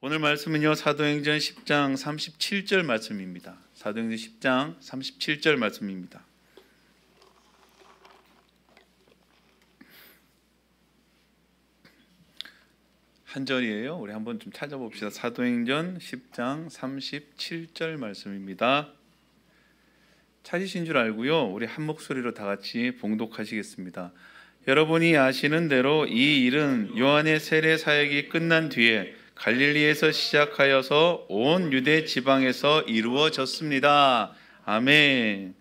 오늘 말씀은요, 사도행전 10장 37절 말씀입니다. 사도행전 10장 37절 말씀입니다. 한 절이에요. 우리 한번 좀 찾아봅시다. 사도행전 10장 37절 말씀입니다. 찾으신 줄 알고요, 우리 한 목소리로 다 같이 봉독하시겠습니다. 여러분이 아시는 대로 이 일은 요한의 세례 사역이 끝난 뒤에 갈릴리에서 시작하여서 온 유대 지방에서 이루어졌습니다. 아멘.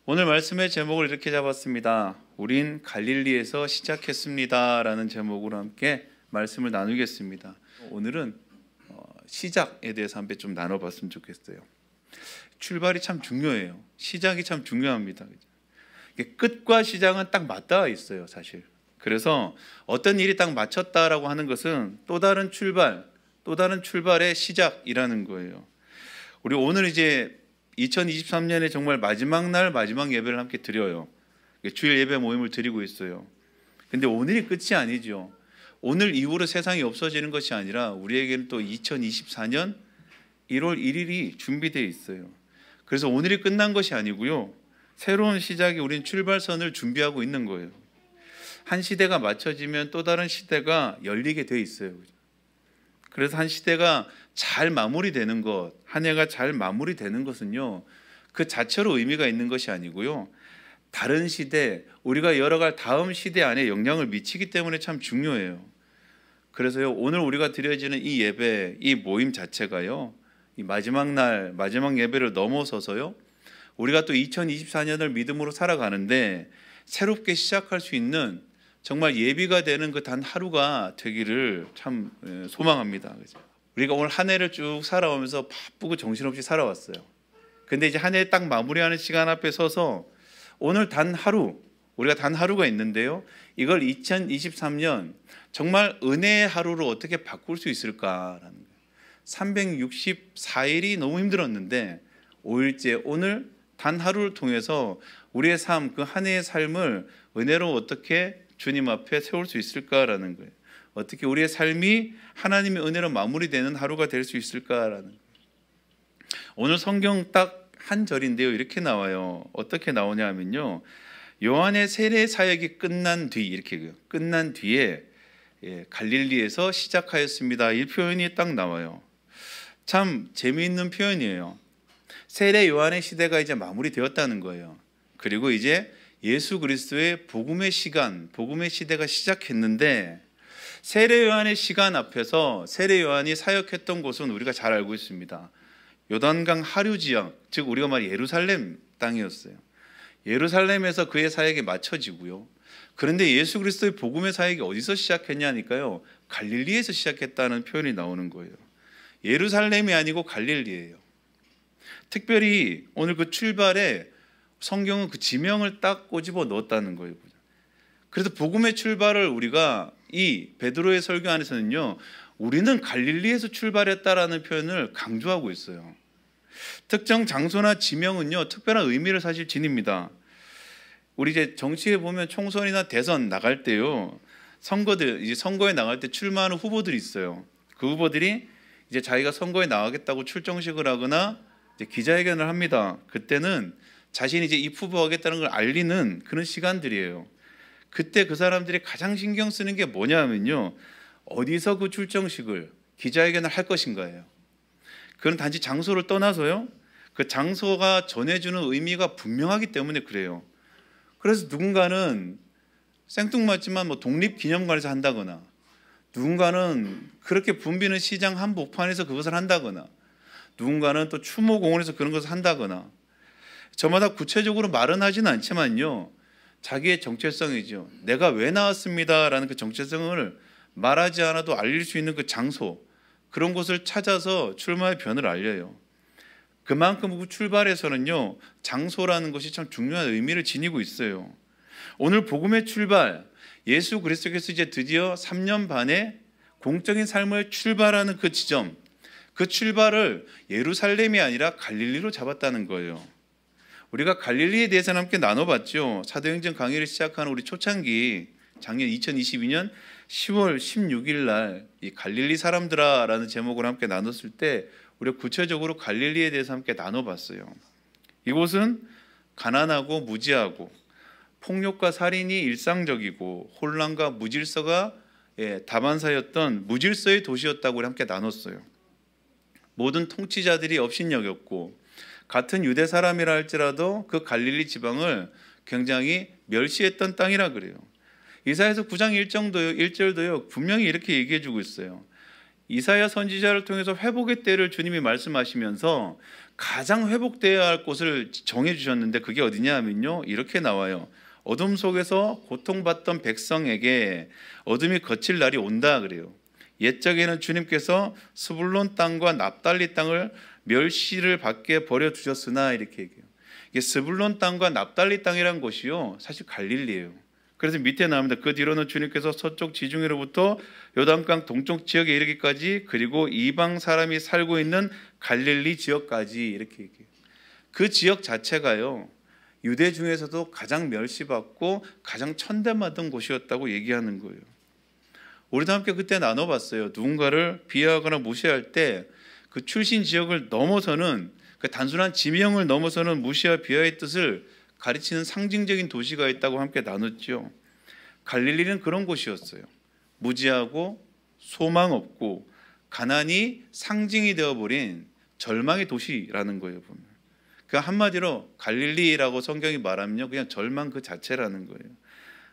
오늘 말씀의 제목을 이렇게 잡았습니다. 우린 갈릴리에서 시작했습니다 라는 제목으로 함께 말씀을 나누겠습니다. 오늘은 시작에 대해서 한번 좀 나눠봤으면 좋겠어요. 출발이 참 중요해요. 시작이 참 중요합니다. 끝과 시작은 딱 맞닿아 있어요, 사실. 그래서 어떤 일이 딱 맞췄다라고 하는 것은 또 다른 출발, 또 다른 출발의 시작이라는 거예요. 우리 오늘 이제 2023년의 정말 마지막 날 마지막 예배를 함께 드려요. 주일 예배 모임을 드리고 있어요. 근데 오늘이 끝이 아니죠. 오늘 이후로 세상이 없어지는 것이 아니라 우리에게는 또 2024년 1월 1일이 준비되어 있어요. 그래서 오늘이 끝난 것이 아니고요, 새로운 시작이 우린 출발선을 준비하고 있는 거예요. 한 시대가 맞춰지면 또 다른 시대가 열리게 돼 있어요. 그래서 한 시대가 잘 마무리되는 것, 한 해가 잘 마무리되는 것은요, 그 자체로 의미가 있는 것이 아니고요, 다른 시대, 우리가 열어갈 다음 시대 안에 영향을 미치기 때문에 참 중요해요. 그래서요, 오늘 우리가 드려지는 이 예배, 이 모임 자체가요, 이 마지막 날, 마지막 예배를 넘어서서요, 우리가 또 2024년을 믿음으로 살아가는데 새롭게 시작할 수 있는 정말 예비가 되는 그 단 하루가 되기를 참 소망합니다. 우리가 오늘 한 해를 쭉 살아오면서 바쁘고 정신없이 살아왔어요. 근데 이제 한 해 딱 마무리하는 시간 앞에 서서 오늘 단 하루, 우리가 단 하루가 있는데요, 이걸 2023년 정말 은혜의 하루로 어떻게 바꿀 수 있을까라는 거예요. 364일이 너무 힘들었는데 5일째 오늘 단 하루를 통해서 우리의 삶, 그 한 해의 삶을 은혜로 어떻게 주님 앞에 세울 수 있을까라는 거예요. 어떻게 우리의 삶이 하나님의 은혜로 마무리되는 하루가 될 수 있을까라는 거예요. 오늘 성경 딱 한 절인데요, 이렇게 나와요. 어떻게 나오냐 하면요, 요한의 세례 사역이 끝난 뒤, 이렇게 끝난 뒤에 갈릴리에서 시작하였습니다, 이 표현이 딱 나와요. 참 재미있는 표현이에요. 세례 요한의 시대가 이제 마무리되었다는 거예요. 그리고 이제 예수 그리스도의 복음의 시간, 복음의 시대가 시작했는데, 세례 요한의 시간 앞에서 세례 요한이 사역했던 곳은 우리가 잘 알고 있습니다. 요단강 하류 지역, 즉 우리가 말 예루살렘 땅이었어요. 예루살렘에서 그의 사역이 마쳐지고요. 그런데 예수 그리스도의 복음의 사역이 어디서 시작했냐니까요, 갈릴리에서 시작했다는 표현이 나오는 거예요. 예루살렘이 아니고 갈릴리예요. 특별히 오늘 그 출발에 성경은 그 지명을 딱 꼬집어 넣었다는 거예요. 그래서 복음의 출발을 우리가 이 베드로의 설교 안에서는요, 우리는 갈릴리에서 출발했다라는 표현을 강조하고 있어요. 특정 장소나 지명은요, 특별한 의미를 사실 지닙니다. 우리 이제 정치에 보면 총선이나 대선 나갈 때요, 이제 선거에 나갈 때 출마하는 후보들이 있어요. 그 후보들이 이제 자기가 선거에 나가겠다고 출정식을 하거나 이제 기자회견을 합니다. 그때는 자신이 이제 입후보하겠다는 걸 알리는 그런 시간들이에요. 그때 그 사람들이 가장 신경 쓰는 게 뭐냐면요, 어디서 그 출정식을, 기자회견을 할 것인가예요. 그건 단지 장소를 떠나서요, 그 장소가 전해주는 의미가 분명하기 때문에 그래요. 그래서 누군가는 생뚱맞지만 독립기념관에서 한다거나, 누군가는 그렇게 붐비는 시장 한복판에서 그것을 한다거나, 누군가는 또 추모공원에서 그런 것을 한다거나, 저마다 구체적으로 말은 하지는 않지만요, 자기의 정체성이죠. 내가 왜 나왔습니다라는 그 정체성을 말하지 않아도 알릴 수 있는 그 장소, 그런 곳을 찾아서 출마의 변을 알려요. 그만큼 그 출발에서는요, 장소라는 것이 참 중요한 의미를 지니고 있어요. 오늘 복음의 출발, 예수 그리스도께서 이제 드디어 3년 반의 공적인 삶을 출발하는 그 지점, 그 출발을 예루살렘이 아니라 갈릴리로 잡았다는 거예요. 우리가 갈릴리에 대해서는 함께 나눠봤죠. 사도행전 강의를 시작한 우리 초창기 작년 2022년 10월 16일 날 이 갈릴리 사람들아라는 제목으로 함께 나눴을 때 우리가 구체적으로 갈릴리에 대해서 함께 나눠봤어요. 이곳은 가난하고 무지하고 폭력과 살인이 일상적이고 혼란과 무질서가 다반사였던 무질서의 도시였다고 우리 함께 나눴어요. 모든 통치자들이 업신여겼고 같은 유대 사람이라 할지라도 그 갈릴리 지방을 굉장히 멸시했던 땅이라 그래요. 이사야서 9장 1절도요 분명히 이렇게 얘기해 주고 있어요. 이사야 선지자를 통해서 회복의 때를 주님이 말씀하시면서 가장 회복되어야 할 곳을 정해 주셨는데 그게 어디냐 하면요 이렇게 나와요. 어둠 속에서 고통받던 백성에게 어둠이 거칠 날이 온다 그래요. 옛적에는 주님께서 스불론 땅과 납달리 땅을 멸시를 받게 버려두셨으나 이렇게 얘기해요. 이게 스불론 땅과 납달리 땅이란 곳이요 사실 갈릴리예요. 그래서 밑에 나옵니다. 그 뒤로는 주님께서 서쪽 지중해로부터 요단강 동쪽 지역에 이르기까지 그리고 이방 사람이 살고 있는 갈릴리 지역까지 이렇게 얘기해요. 그 지역 자체가요 유대 중에서도 가장 멸시받고 가장 천대받은 곳이었다고 얘기하는 거예요. 우리도 함께 그때 나눠봤어요. 누군가를 비하하거나 무시할 때 그 출신 지역을 넘어서는 그 단순한 지명을 넘어서는 무시와 비하의 뜻을 가르치는 상징적인 도시가 있다고 함께 나눴죠. 갈릴리는 그런 곳이었어요. 무지하고 소망 없고 가난이 상징이 되어버린 절망의 도시라는 거예요. 보면. 그 한마디로 갈릴리라고 성경이 말하면요 그냥 절망 그 자체라는 거예요.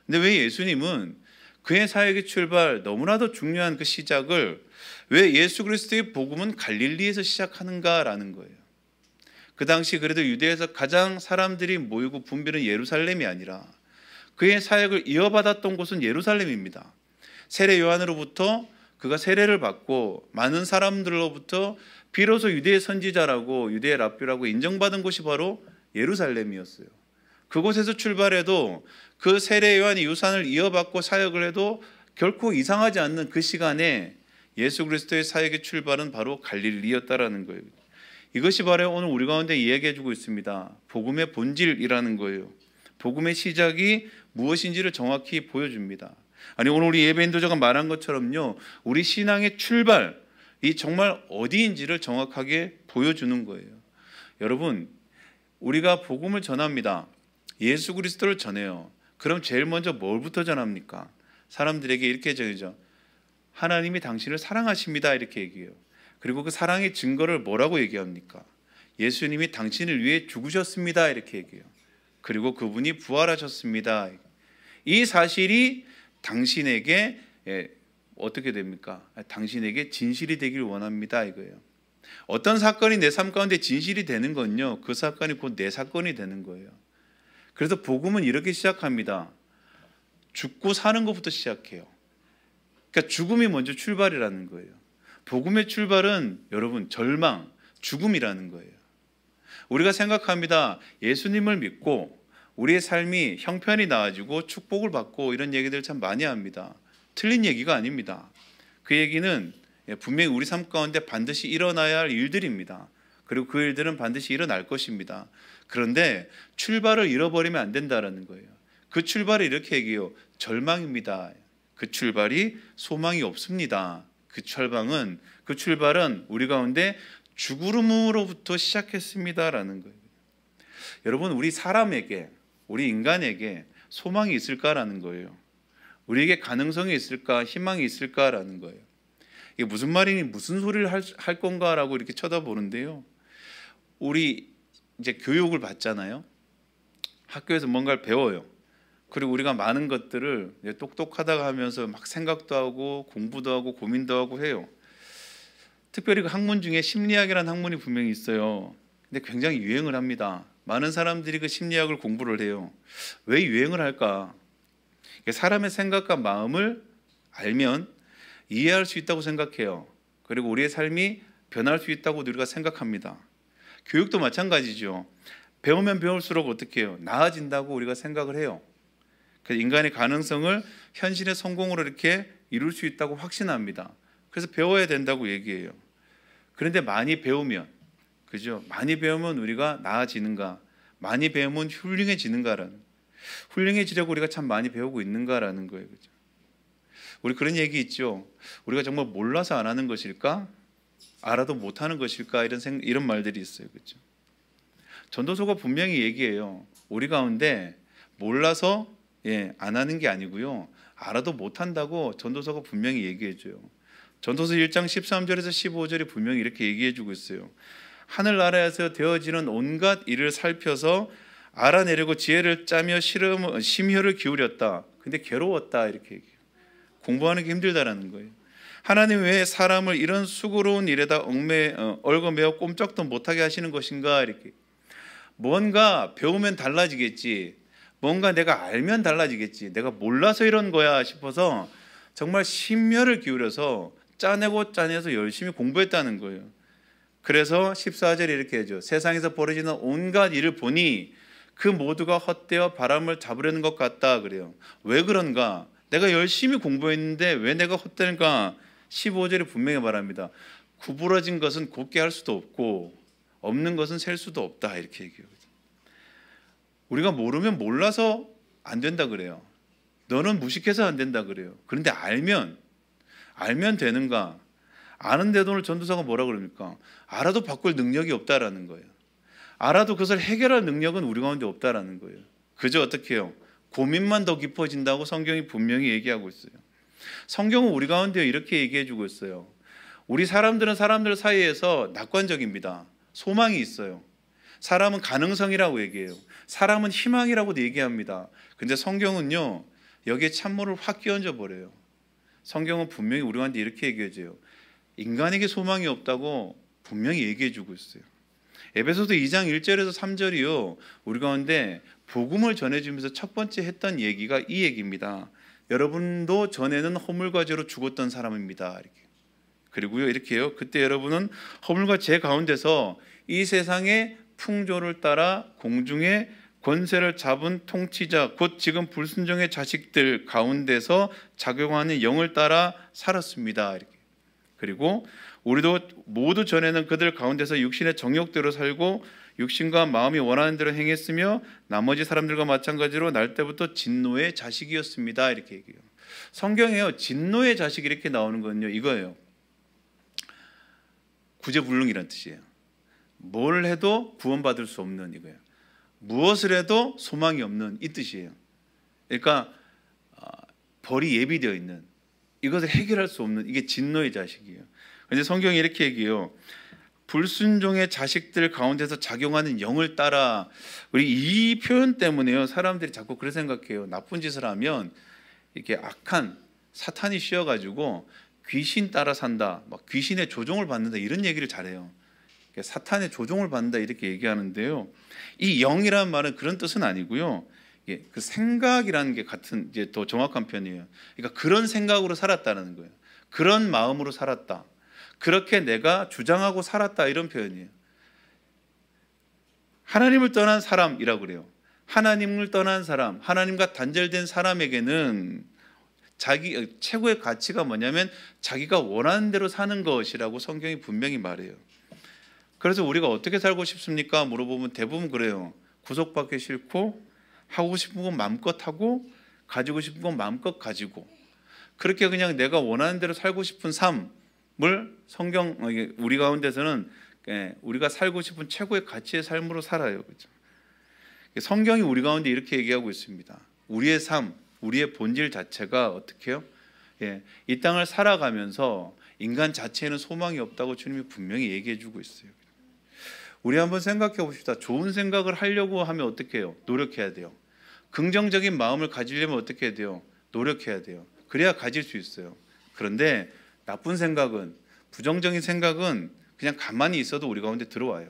근데 왜 예수님은 그의 사역의 출발 너무나도 중요한 그 시작을 왜 예수 그리스도의 복음은 갈릴리에서 시작하는가라는 거예요. 그 당시 그래도 유대에서 가장 사람들이 모이고 붐비는 예루살렘이 아니라 그의 사역을 이어받았던 곳은 예루살렘입니다. 세례 요한으로부터 그가 세례를 받고 많은 사람들로부터 비로소 유대의 선지자라고 유대의 랍비라고 인정받은 곳이 바로 예루살렘이었어요. 그곳에서 출발해도 그 세례 요한이 유산을 이어받고 사역을 해도 결코 이상하지 않는 그 시간에 예수 그리스도의 사역의 출발은 바로 갈릴리였다라는 거예요. 이것이 바로 오늘 우리 가운데 이야기해 주고 있습니다. 복음의 본질이라는 거예요. 복음의 시작이 무엇인지를 정확히 보여줍니다. 아니 오늘 우리 예배 인도자가 말한 것처럼요. 우리 신앙의 출발, 이 정말 어디인지를 정확하게 보여주는 거예요. 여러분, 우리가 복음을 전합니다. 예수 그리스도를 전해요. 그럼 제일 먼저 뭘부터 전합니까? 사람들에게 이렇게 전해죠. 하나님이 당신을 사랑하십니다. 이렇게 얘기해요. 그리고 그 사랑의 증거를 뭐라고 얘기합니까? 예수님이 당신을 위해 죽으셨습니다. 이렇게 얘기해요. 그리고 그분이 부활하셨습니다. 이 사실이 당신에게 어떻게 됩니까? 당신에게 진실이 되길 원합니다. 이거예요. 어떤 사건이 내 삶 가운데 진실이 되는 건요. 그 사건이 곧 내 사건이 되는 거예요. 그래서 복음은 이렇게 시작합니다. 죽고 사는 것부터 시작해요. 그러니까 죽음이 먼저 출발이라는 거예요. 복음의 출발은 여러분 절망, 죽음이라는 거예요. 우리가 생각합니다. 예수님을 믿고 우리의 삶이 형편이 나아지고 축복을 받고 이런 얘기들 참 많이 합니다. 틀린 얘기가 아닙니다. 그 얘기는 분명히 우리 삶 가운데 반드시 일어나야 할 일들입니다. 그리고 그 일들은 반드시 일어날 것입니다. 그런데 출발을 잃어버리면 안 된다는 거예요. 그 출발을 이렇게 얘기해요. 절망입니다. 그 출발이 소망이 없습니다. 그 출발은 우리 가운데 죽음으로부터 시작했습니다라는 거예요. 여러분, 우리 사람에게, 우리 인간에게 소망이 있을까라는 거예요. 우리에게 가능성이 있을까, 희망이 있을까라는 거예요. 이게 무슨 말이니, 무슨 소리를 할 건가라고 이렇게 쳐다보는데요. 우리 이제 교육을 받잖아요. 학교에서 뭔가를 배워요. 그리고 우리가 많은 것들을 똑똑하다고 하면서 막 생각도 하고 공부도 하고 고민도 하고 해요. 특별히 그 학문 중에 심리학이라는 학문이 분명히 있어요. 근데 굉장히 유행을 합니다. 많은 사람들이 그 심리학을 공부를 해요. 왜 유행을 할까? 사람의 생각과 마음을 알면 이해할 수 있다고 생각해요. 그리고 우리의 삶이 변할 수 있다고 우리가 생각합니다. 교육도 마찬가지죠. 배우면 배울수록 어떻게 해요? 나아진다고 우리가 생각을 해요. 그래서 인간의 가능성을 현실의 성공으로 이렇게 이룰 수 있다고 확신합니다. 그래서 배워야 된다고 얘기해요. 그런데 많이 배우면, 그죠? 많이 배우면 우리가 나아지는가? 많이 배우면 훌륭해지는가라는. 훌륭해지려고 우리가 참 많이 배우고 있는가라는 거예요. 그죠? 우리 그런 얘기 있죠. 우리가 정말 몰라서 안 하는 것일까? 알아도 못하는 것일까? 이런 말들이 있어요. 그죠? 전도서가 분명히 얘기해요. 우리 가운데 몰라서 안 하는 게 아니고요. 알아도 못한다고 전도서가 분명히 얘기해줘요. 전도서 1장 13절에서 15절이 분명히 이렇게 얘기해주고 있어요. 하늘나라에서 되어지는 온갖 일을 살펴서 알아내려고 지혜를 짜며 심혈을 기울였다. 근데 괴로웠다 이렇게 얘기해요. 공부하는 게 힘들다라는 거예요. 하나님 왜 사람을 이런 수고로운 일에다 얽어매어 꼼짝도 못하게 하시는 것인가 이렇게. 뭔가 배우면 달라지겠지. 뭔가 내가 알면 달라지겠지. 내가 몰라서 이런 거야 싶어서 정말 심혈을 기울여서 짜내서 열심히 공부했다는 거예요. 그래서 14절에 이렇게 해줘. 세상에서 벌어지는 온갖 일을 보니 그 모두가 헛되어 바람을 잡으려는 것 같다 그래요. 왜 그런가? 내가 열심히 공부했는데 왜 내가 헛되는가? 15절에 분명히 말합니다. 구부러진 것은 곱게 할 수도 없고 없는 것은 셀 수도 없다 이렇게 얘기해요. 우리가 모르면 몰라서 안 된다 그래요. 너는 무식해서 안 된다 그래요. 그런데 알면 되는가? 아는데도 오늘 전도사가 뭐라 그럽니까? 알아도 바꿀 능력이 없다라는 거예요. 알아도 그것을 해결할 능력은 우리 가운데 없다라는 거예요. 그저 어떻게 해요? 고민만 더 깊어진다고 성경이 분명히 얘기하고 있어요. 성경은 우리 가운데 이렇게 얘기해주고 있어요. 우리 사람들은 사람들 사이에서 낙관적입니다. 소망이 있어요. 사람은 가능성이라고 얘기해요. 사람은 희망이라고도 얘기합니다. 근데 성경은요, 여기에 찬물을 확 끼얹어 버려요. 성경은 분명히 우리 가운데 이렇게 얘기해줘요. 인간에게 소망이 없다고 분명히 얘기해주고 있어요. 에베소서 2장 1절에서 3절이요, 우리 가운데 복음을 전해주면서 첫 번째 했던 얘기가 이 얘기입니다. 여러분도 전에는 허물과 죄로 죽었던 사람입니다. 이렇게. 그리고요 이렇게 해요. 그때 여러분은 허물과 죄 가운데서 이 세상의 풍조를 따라 공중의 권세를 잡은 통치자 곧 지금 불순종의 자식들 가운데서 작용하는 영을 따라 살았습니다. 이렇게. 그리고 우리도 모두 전에는 그들 가운데서 육신의 정욕대로 살고 육신과 마음이 원하는 대로 행했으며 나머지 사람들과 마찬가지로 날 때부터 진노의 자식이었습니다. 이렇게 얘기해요. 성경에요 진노의 자식 이렇게 나오는 건요 이거예요. 구제불능이라는 뜻이에요. 뭘 해도 구원받을 수 없는 이거예요. 무엇을 해도 소망이 없는 이 뜻이에요. 그러니까 벌이 예비되어 있는 이것을 해결할 수 없는 이게 진노의 자식이에요. 그런데 성경이 이렇게 얘기해요. 불순종의 자식들 가운데서 작용하는 영을 따라 우리 이 표현 때문에요. 사람들이 자꾸 그렇게 생각해요. 나쁜 짓을 하면 이렇게 악한 사탄이 씌어가지고 귀신 따라 산다, 막 귀신의 조종을 받는다 이런 얘기를 잘해요. 사탄의 조종을 받는다 이렇게 얘기하는데요. 이 영이라는 말은 그런 뜻은 아니고요. 그 생각이라는 게 같은 이제 더 정확한 표현이에요. 그러니까 그런 생각으로 살았다는 거예요. 그런 마음으로 살았다. 그렇게 내가 주장하고 살았다 이런 표현이에요. 하나님을 떠난 사람이라고 그래요. 하나님을 떠난 사람, 하나님과 단절된 사람에게는 자기 최고의 가치가 뭐냐면 자기가 원하는 대로 사는 것이라고 성경이 분명히 말해요. 그래서 우리가 어떻게 살고 싶습니까? 물어보면 대부분 그래요. 구속받기 싫고 하고 싶은 건 마음껏 하고 가지고 싶은 건 마음껏 가지고 그렇게 그냥 내가 원하는 대로 살고 싶은 삶을 성경 우리 가운데서는 우리가 살고 싶은 최고의 가치의 삶으로 살아요. 그렇죠? 성경이 우리 가운데 이렇게 얘기하고 있습니다. 우리의 삶, 우리의 본질 자체가 어떻게 해요? 이 땅을 살아가면서 인간 자체에는 소망이 없다고 주님이 분명히 얘기해 주고 있어요. 우리 한번 생각해 봅시다. 좋은 생각을 하려고 하면 어떻게 해요? 노력해야 돼요. 긍정적인 마음을 가지려면 어떻게 해야 돼요? 노력해야 돼요. 그래야 가질 수 있어요. 그런데 나쁜 생각은, 부정적인 생각은 그냥 가만히 있어도 우리 가운데 들어와요.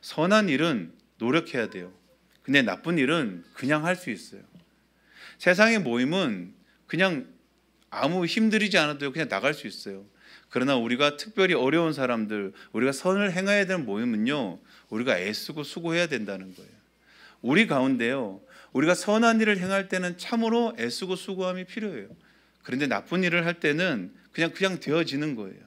선한 일은 노력해야 돼요. 근데 나쁜 일은 그냥 할 수 있어요. 세상의 모임은 그냥 아무 힘들이지 않아도 그냥 나갈 수 있어요. 그러나 우리가 특별히 어려운 사람들, 우리가 선을 행해야 되는 모임은요, 우리가 애쓰고 수고해야 된다는 거예요. 우리 가운데요, 우리가 선한 일을 행할 때는 참으로 애쓰고 수고함이 필요해요. 그런데 나쁜 일을 할 때는 그냥 되어지는 거예요.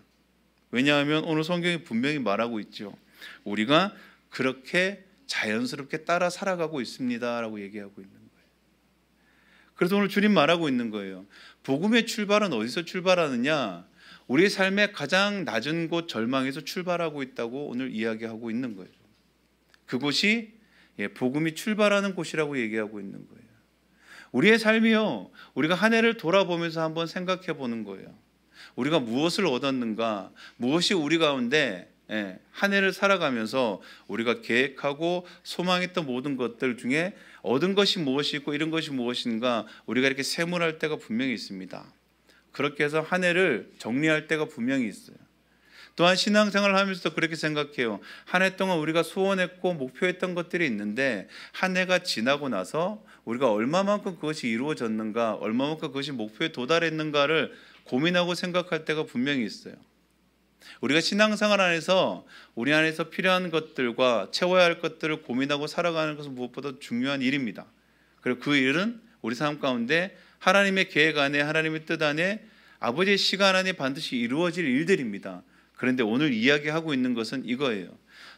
왜냐하면 오늘 성경이 분명히 말하고 있죠. 우리가 그렇게 자연스럽게 따라 살아가고 있습니다라고 얘기하고 있는 거예요. 그래서 오늘 주님 말하고 있는 거예요. 복음의 출발은 어디서 출발하느냐? 우리의 삶의 가장 낮은 곳 절망에서 출발하고 있다고 오늘 이야기하고 있는 거예요. 그곳이 복음이 출발하는 곳이라고 얘기하고 있는 거예요. 우리의 삶이요, 우리가 한 해를 돌아보면서 한번 생각해 보는 거예요. 우리가 무엇을 얻었는가, 무엇이 우리 가운데 한 해를 살아가면서 우리가 계획하고 소망했던 모든 것들 중에 얻은 것이 무엇이 있고 이런 것이 무엇인가, 우리가 이렇게 세문할 때가 분명히 있습니다. 그렇게 해서 한 해를 정리할 때가 분명히 있어요. 또한 신앙생활을 하면서도 그렇게 생각해요. 한 해 동안 우리가 소원했고 목표했던 것들이 있는데 한 해가 지나고 나서 우리가 얼마만큼 그것이 이루어졌는가, 얼마만큼 그것이 목표에 도달했는가를 고민하고 생각할 때가 분명히 있어요. 우리가 신앙생활 안에서 우리 안에서 필요한 것들과 채워야 할 것들을 고민하고 살아가는 것은 무엇보다 중요한 일입니다. 그리고 그 일은 우리 삶 가운데 하나님의 계획 안에, 하나님의 뜻 안에, 아버지의 시간 안에 반드시 이루어질 일들입니다. 그런데 오늘 이야기하고 있는 것은 이거예요.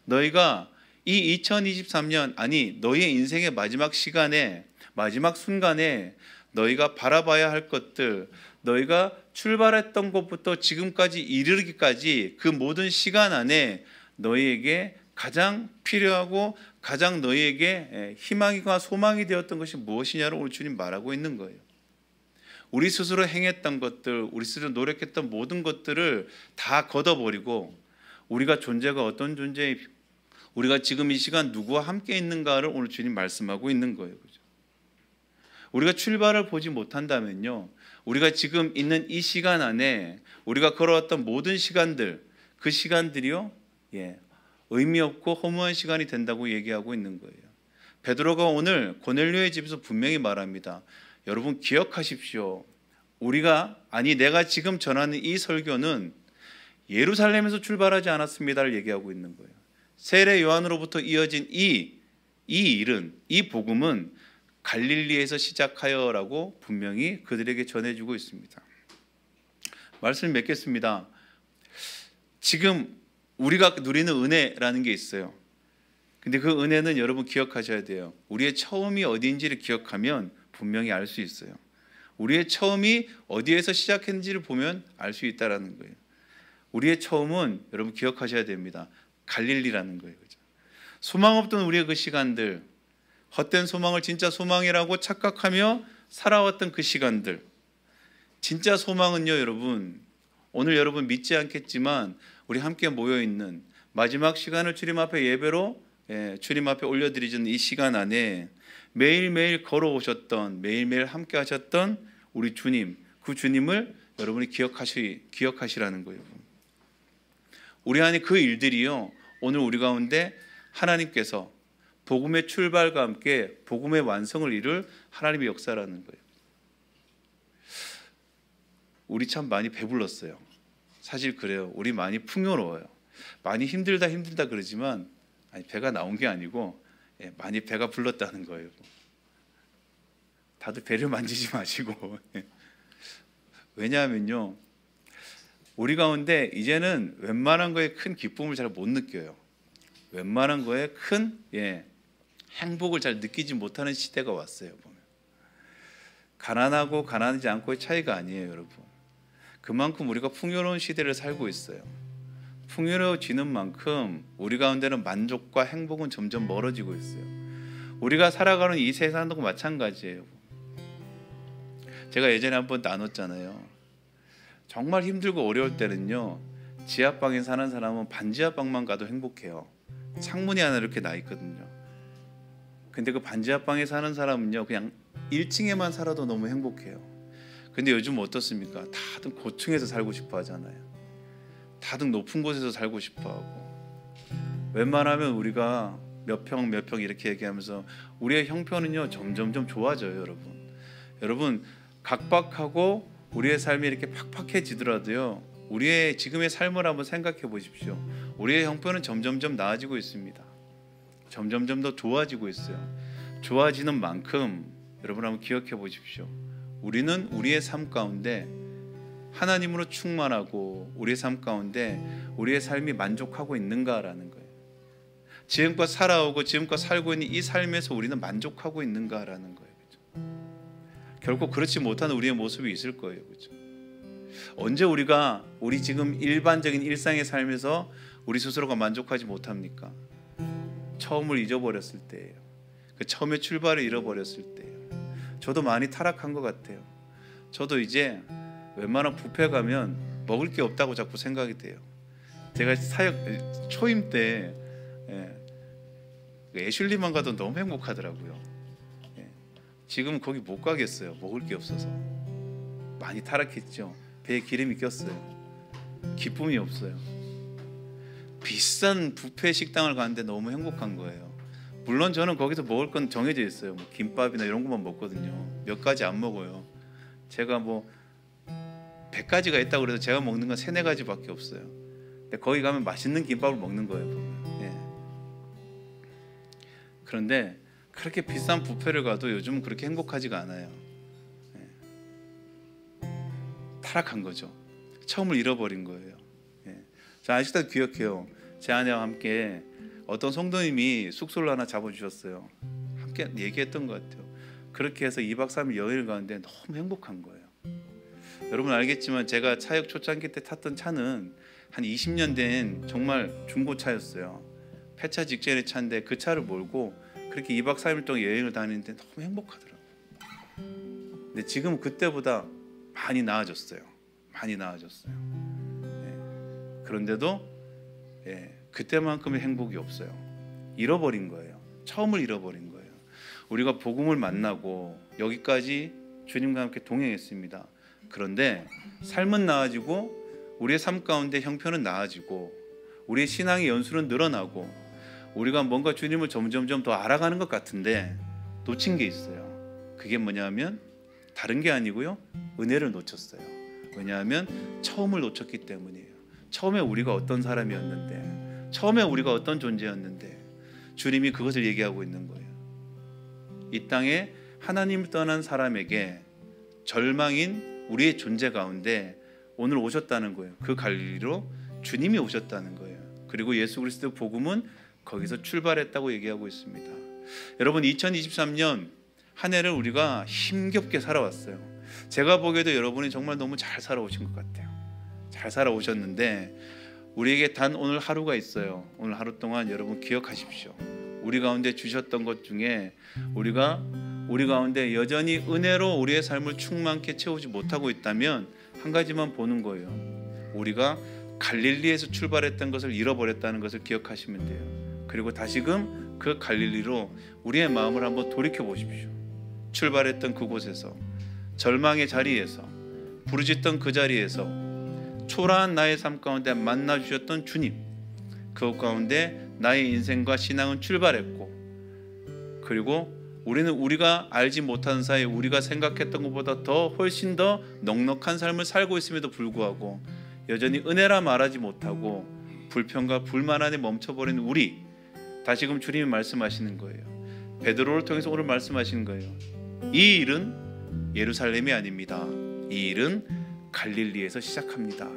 너희가 이 2023년, 아니 너희의 인생의 마지막 시간에, 마지막 순간에 너희가 바라봐야 할 것들, 너희가 출발했던 곳부터 지금까지 이르기까지 그 모든 시간 안에 너희에게 가장 필요하고 가장 너희에게 희망이가 소망이 되었던 것이 무엇이냐를 오늘 주님 말하고 있는 거예요. 우리 스스로 행했던 것들, 우리 스스로 노력했던 모든 것들을 다 걷어버리고 우리가 존재가 어떤 존재, 우리가 지금 이 시간 누구와 함께 있는가를 오늘 주님 말씀하고 있는 거예요. 그죠? 우리가 출발을 보지 못한다면요, 우리가 지금 있는 이 시간 안에 우리가 걸어왔던 모든 시간들, 그 시간들이요, 의미 없고 허무한 시간이 된다고 얘기하고 있는 거예요. 베드로가 오늘 고넬료의 집에서 분명히 말합니다. 여러분 기억하십시오. 내가 지금 전하는 이 설교는 예루살렘에서 출발하지 않았습니다를 얘기하고 있는 거예요. 세례 요한으로부터 이어진 이 일은, 이 복음은 갈릴리에서 시작하여라고 분명히 그들에게 전해주고 있습니다. 말씀을 맺겠습니다. 지금 우리가 누리는 은혜라는 게 있어요. 근데 그 은혜는 여러분 기억하셔야 돼요. 우리의 처음이 어디인지를 기억하면 분명히 알 수 있어요. 우리의 처음이 어디에서 시작했는지를 보면 알 수 있다라는 거예요. 우리의 처음은 여러분 기억하셔야 됩니다. 갈릴리라는 거예요. 그죠? 소망 없던 우리의 그 시간들, 헛된 소망을 진짜 소망이라고 착각하며 살아왔던 그 시간들, 진짜 소망은요, 여러분, 오늘 여러분 믿지 않겠지만 우리 함께 모여있는 마지막 시간을 주님 앞에 예배로 주님 앞에 올려드리는 이 시간 안에 매일매일 걸어오셨던, 매일매일 함께 하셨던 우리 주님, 그 주님을 여러분이 기억하시라는 거예요. 우리 안에 그 일들이요, 오늘 우리 가운데 하나님께서 복음의 출발과 함께 복음의 완성을 이룰 하나님의 역사라는 거예요. 우리 참 많이 배불렀어요. 사실 그래요. 우리 많이 풍요로워요. 많이 힘들다 그러지만 배가 나온 게 아니고 많이 배가 불렀다는 거예요. 다들 배를 만지지 마시고. 왜냐하면요, 우리 가운데 이제는 웬만한 거에 큰 기쁨을 잘 못 느껴요. 웬만한 거에 큰 행복을 잘 느끼지 못하는 시대가 왔어요. 보면 가난하고 가난하지 않고의 차이가 아니에요, 여러분. 그만큼 우리가 풍요로운 시대를 살고 있어요. 풍요로워지는 만큼 우리 가운데는 만족과 행복은 점점 멀어지고 있어요. 우리가 살아가는 이 세상도 마찬가지예요. 제가 예전에 한번 나눴잖아요. 정말 힘들고 어려울 때는요, 지하방에 사는 사람은 반지하방만 가도 행복해요. 창문이 하나 이렇게 나 있거든요. 근데 그 반지하방에 사는 사람은요, 그냥 1층에만 살아도 너무 행복해요. 근데 요즘 어떻습니까? 다들 고층에서 살고 싶어 하잖아요. 다들 높은 곳에서 살고 싶어 하고, 웬만하면 우리가 몇 평 이렇게 얘기하면서 우리의 형편은요 점점점 좋아져요. 여러분 각박하고 우리의 삶이 이렇게 팍팍해지더라도요, 우리의 지금의 삶을 한번 생각해 보십시오. 우리의 형편은 점점점 나아지고 있습니다. 점점점 더 좋아지고 있어요. 좋아지는 만큼 여러분 한번 기억해 보십시오. 우리는 우리의 삶 가운데 하나님으로 충만하고 우리의 삶 가운데 우리의 삶이 만족하고 있는가라는 거예요. 지금껏 살아오고 지금껏 살고 있는 이 삶에서 우리는 만족하고 있는가라는 거예요. 그렇죠? 결코 그렇지 못하는 우리의 모습이 있을 거예요. 그렇죠? 언제 우리가 우리 지금 일반적인 일상의 삶에서 우리 스스로가 만족하지 못합니까? 처음을 잊어버렸을 때예요. 그 처음의 출발을 잃어버렸을 때예요. 저도 많이 타락한 것 같아요. 저도 이제 웬만한 뷔페 가면 먹을 게 없다고 자꾸 생각이 돼요. 제가 사역 초임 때 애슐리만 가도 너무 행복하더라고요. 지금 거기 못 가겠어요. 먹을 게 없어서. 많이 타락했죠. 배에 기름이 꼈어요. 기쁨이 없어요. 비싼 뷔페 식당을 가는데 너무 행복한 거예요. 물론 저는 거기서 먹을 건 정해져 있어요. 뭐 김밥이나 이런 것만 먹거든요. 몇 가지 안 먹어요. 제가 뭐 100가지가 있다고 그래서 제가 먹는 건 3-4가지밖에 없어요. 근데 거기 가면 맛있는 김밥을 먹는 거예요. 그런데 그렇게 비싼 뷔페를 가도 요즘은 그렇게 행복하지가 않아요. 타락한 거죠. 처음을 잃어버린 거예요. 저 아직도 기억해요. 제 아내와 함께 어떤 성도님이 숙소를 하나 잡아주셨어요. 함께 얘기했던 것 같아요. 그렇게 해서 2박 3일 여행을 가는데 너무 행복한 거예요. 여러분 알겠지만 제가 차역 초창기 때 탔던 차는 한 20년 된 정말 중고차였어요. 폐차 직전의 차인데 그 차를 몰고 그렇게 2박 3일 동안 여행을 다니는데 너무 행복하더라고요. 근데 지금 그때보다 많이 나아졌어요. 많이 나아졌어요. 그런데도 그때만큼의 행복이 없어요. 잃어버린 거예요. 처음을 잃어버린 거예요. 우리가 복음을 만나고 여기까지 주님과 함께 동행했습니다. 그런데 삶은 나아지고 우리의 삶 가운데 형편은 나아지고 우리의 신앙의 연수는 늘어나고 우리가 뭔가 주님을 점점점 더 알아가는 것 같은데 놓친 게 있어요. 그게 뭐냐면 다른 게 아니고요. 은혜를 놓쳤어요. 왜냐하면 처음을 놓쳤기 때문이에요. 처음에 우리가 어떤 사람이었는데, 처음에 우리가 어떤 존재였는데 주님이 그것을 얘기하고 있는 거예요. 이 땅에 하나님을 떠난 사람에게 절망인 우리의 존재 가운데 오늘 오셨다는 거예요. 그 갈릴리로 주님이 오셨다는 거예요. 그리고 예수 그리스도 복음은 거기서 출발했다고 얘기하고 있습니다. 여러분 2023년 한 해를 우리가 힘겹게 살아왔어요. 제가 보기에도 여러분이 정말 너무 잘 살아오신 것 같아요. 잘 살아오셨는데 우리에게 단 오늘 하루가 있어요. 오늘 하루 동안 여러분 기억하십시오. 우리 가운데 주셨던 것 중에 우리가 우리 가운데 여전히 은혜로 우리의 삶을 충만케 채우지 못하고 있다면 한 가지만 보는 거예요. 우리가 갈릴리에서 출발했던 것을 잃어버렸다는 것을 기억하시면 돼요. 그리고 다시금 그 갈릴리로 우리의 마음을 한번 돌이켜 보십시오. 출발했던 그곳에서, 절망의 자리에서, 부르짖던 그 자리에서 초라한 나의 삶 가운데 만나 주셨던 주님, 그것 가운데 나의 인생과 신앙은 출발했고, 그리고 우리는 우리가 알지 못하는 사이에 우리가 생각했던 것보다 더 훨씬 더 넉넉한 삶을 살고 있음에도 불구하고 여전히 은혜라 말하지 못하고 불평과 불만 안에 멈춰버린 우리, 다시금 주님이 말씀하시는 거예요. 베드로를 통해서 오늘 말씀하시는 거예요. 이 일은 예루살렘이 아닙니다. 이 일은 갈릴리에서 시작합니다.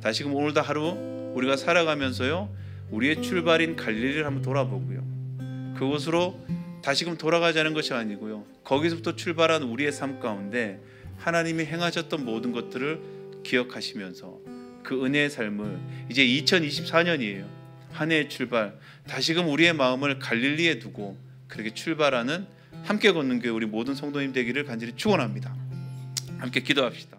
다시금 오늘도 하루 우리가 살아가면서요, 우리의 출발인 갈릴리를 한번 돌아보고요, 그곳으로 다시금 돌아가자는 것이 아니고요, 거기서부터 출발한 우리의 삶 가운데 하나님이 행하셨던 모든 것들을 기억하시면서 그 은혜의 삶을, 이제 2024년이에요. 한 해의 출발, 다시금 우리의 마음을 갈릴리에 두고 그렇게 출발하는 함께 걷는 교회 우리 모든 성도님 되기를 간절히 축원합니다. 함께 기도합시다.